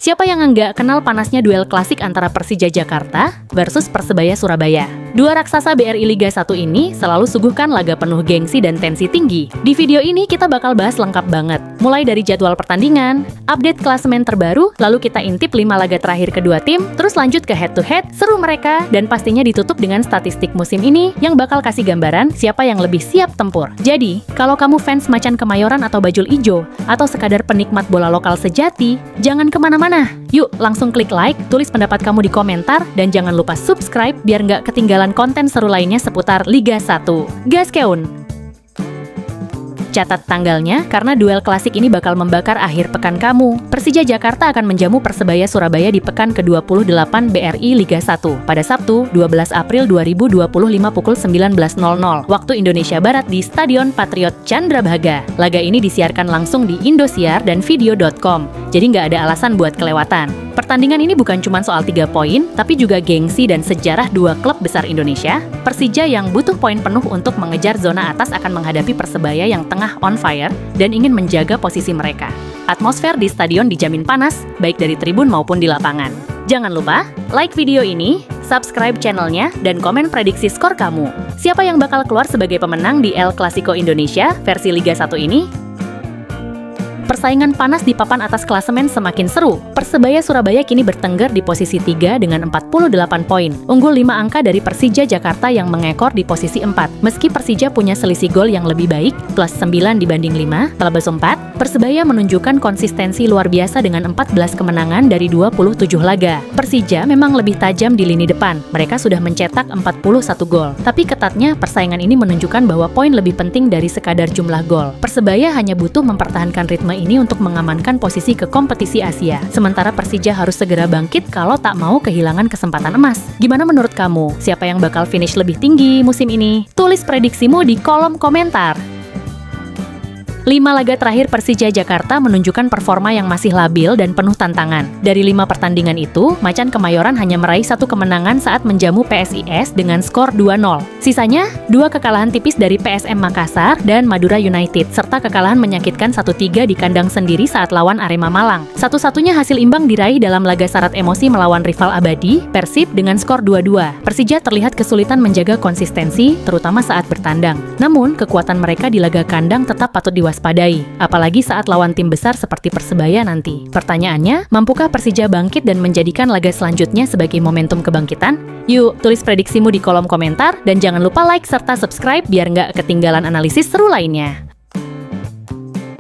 Siapa yang enggak kenal panasnya duel klasik antara Persija Jakarta versus Persebaya Surabaya? Dua raksasa BRI Liga 1 ini selalu suguhkan laga penuh gengsi dan tensi tinggi. Di video ini kita bakal bahas lengkap banget. Mulai dari jadwal pertandingan, update klasemen terbaru, lalu kita intip 5 laga terakhir kedua tim, terus lanjut ke head-to-head, seru mereka, dan pastinya ditutup dengan statistik musim ini yang bakal kasih gambaran siapa yang lebih siap tempur. Jadi, kalau kamu fans Macan Kemayoran atau Bajul Ijo, atau sekadar penikmat bola lokal sejati, jangan kemana-mana. Yuk, langsung klik like, tulis pendapat kamu di komentar, dan jangan lupa subscribe biar nggak ketinggalan konten seru lainnya seputar Liga 1. Gaskeun! Catat tanggalnya, karena duel klasik ini bakal membakar akhir pekan kamu. Persija Jakarta akan menjamu Persebaya Surabaya di pekan ke-28 BRI Liga 1 pada Sabtu, 12 April 2025 pukul 19.00 waktu Indonesia Barat di Stadion Patriot Candrabaga. Laga ini disiarkan langsung di Indosiar dan video.com, jadi nggak ada alasan buat kelewatan. Pertandingan ini bukan cuma soal 3 poin, tapi juga gengsi dan sejarah dua klub besar Indonesia. Persija yang butuh poin penuh untuk mengejar zona atas akan menghadapi Persebaya yang tengah on fire dan ingin menjaga posisi mereka. Atmosfer di stadion dijamin panas, baik dari tribun maupun di lapangan. Jangan lupa, like video ini, subscribe channelnya, dan komen prediksi skor kamu. Siapa yang bakal keluar sebagai pemenang di El Clasico Indonesia versi Liga 1 ini? Persaingan panas di papan atas klasemen semakin seru. Persebaya Surabaya kini bertengger di posisi 3 dengan 48 poin. Unggul 5 angka dari Persija Jakarta yang mengekor di posisi 4. Meski Persija punya selisih gol yang lebih baik, plus 9 dibanding 5, plus 4, Persebaya menunjukkan konsistensi luar biasa dengan 14 kemenangan dari 27 laga. Persija memang lebih tajam di lini depan. Mereka sudah mencetak 41 gol. Tapi ketatnya, persaingan ini menunjukkan bahwa poin lebih penting dari sekadar jumlah gol. Persebaya hanya butuh mempertahankan ritme ini untuk mengamankan posisi ke kompetisi Asia. Sementara Persija harus segera bangkit kalau tak mau kehilangan kesempatan emas. Gimana menurut kamu? Siapa yang bakal finish lebih tinggi musim ini? Tulis prediksimu di kolom komentar. 5 laga terakhir Persija Jakarta menunjukkan performa yang masih labil dan penuh tantangan. Dari 5 pertandingan itu, Macan Kemayoran hanya meraih 1 kemenangan saat menjamu PSIS dengan skor 2-0. Sisanya, 2 kekalahan tipis dari PSM Makassar dan Madura United, serta kekalahan menyakitkan 1-3 di kandang sendiri saat lawan Arema Malang. Satu-satunya hasil imbang diraih dalam laga syarat emosi melawan rival abadi, Persib, dengan skor 2-2. Persija terlihat kesulitan menjaga konsistensi, terutama saat bertandang. Namun, kekuatan mereka di laga kandang tetap patut diwaspadai, apalagi saat lawan tim besar seperti Persebaya nanti. Pertanyaannya, mampukah Persija bangkit dan menjadikan laga selanjutnya sebagai momentum kebangkitan? Yuk, tulis prediksimu di kolom komentar, dan jangan lupa like serta subscribe biar nggak ketinggalan analisis seru lainnya.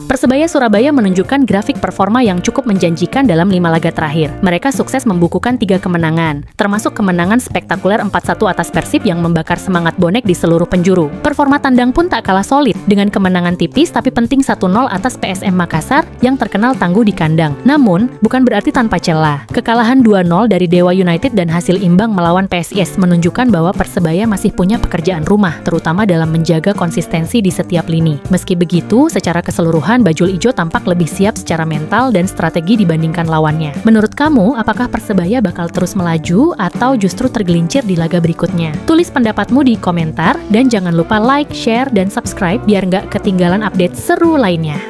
Persebaya Surabaya menunjukkan grafik performa yang cukup menjanjikan dalam 5 laga terakhir. Mereka sukses membukukan 3 kemenangan, termasuk kemenangan spektakuler 4-1 atas Persib yang membakar semangat bonek di seluruh penjuru. Performa tandang pun tak kalah solid, dengan kemenangan tipis tapi penting 1-0 atas PSM Makassar yang terkenal tangguh di kandang. Namun, bukan berarti tanpa celah. Kekalahan 2-0 dari Dewa United dan hasil imbang melawan PSIS menunjukkan bahwa Persebaya masih punya pekerjaan rumah, terutama dalam menjaga konsistensi di setiap lini. Meski begitu, secara keseluruhan Bajul Ijo tampak lebih siap secara mental dan strategi dibandingkan lawannya. Menurut kamu, apakah Persebaya bakal terus melaju atau justru tergelincir di laga berikutnya? Tulis pendapatmu di komentar, dan jangan lupa like, share, dan subscribe biar nggak ketinggalan update seru lainnya.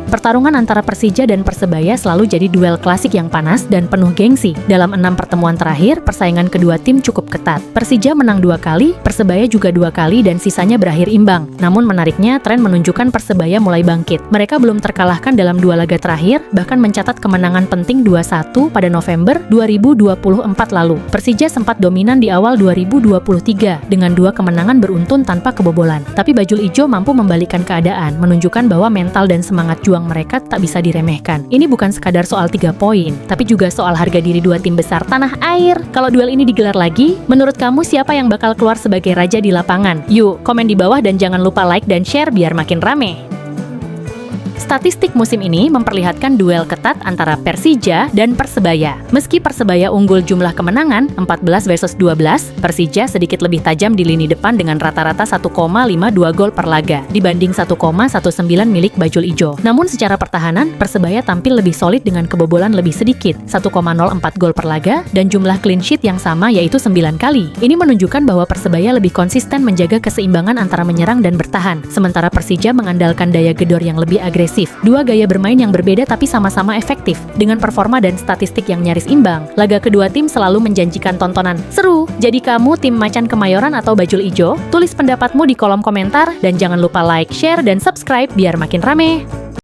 Pertarungan antara Persija dan Persebaya selalu jadi duel klasik yang panas dan penuh gengsi. Dalam 6 pertemuan terakhir, persaingan kedua tim cukup ketat. Persija menang 2 kali, Persebaya juga 2 kali, dan sisanya berakhir imbang. Namun menariknya, tren menunjukkan Persebaya mulai bangkit. Mereka belum terkalahkan dalam 2 laga terakhir, bahkan mencatat kemenangan penting 2-1 pada November 2024 lalu. Persija sempat dominan di awal 2023 dengan 2 kemenangan beruntun tanpa kebobolan. Tapi Bajul Ijo mampu membalikkan keadaan, menunjukkan bahwa mental dan semangat juang mereka tak bisa diremehkan. Ini bukan sekadar soal 3 poin, tapi juga soal harga diri 2 tim besar tanah air. Kalau duel ini digelar lagi, menurut kamu siapa yang bakal keluar sebagai raja di lapangan? Yuk, komen di bawah dan jangan lupa like dan share biar makin rame. Statistik musim ini memperlihatkan duel ketat antara Persija dan Persebaya. Meski Persebaya unggul jumlah kemenangan 14 versus 12, Persija sedikit lebih tajam di lini depan dengan rata-rata 1,52 gol per laga dibanding 1,19 milik Bajul Ijo. Namun secara pertahanan, Persebaya tampil lebih solid dengan kebobolan lebih sedikit, 1,04 gol per laga, dan jumlah clean sheet yang sama yaitu 9 kali. Ini menunjukkan bahwa Persebaya lebih konsisten menjaga keseimbangan antara menyerang dan bertahan, sementara Persija mengandalkan daya gedor yang lebih agresif agresif. Dua gaya bermain yang berbeda tapi sama-sama efektif. Dengan performa dan statistik yang nyaris imbang, laga kedua tim selalu menjanjikan tontonan seru. Jadi kamu tim Macan Kemayoran atau Bajul Ijo? Tulis pendapatmu di kolom komentar dan jangan lupa like, share, dan subscribe biar makin rame.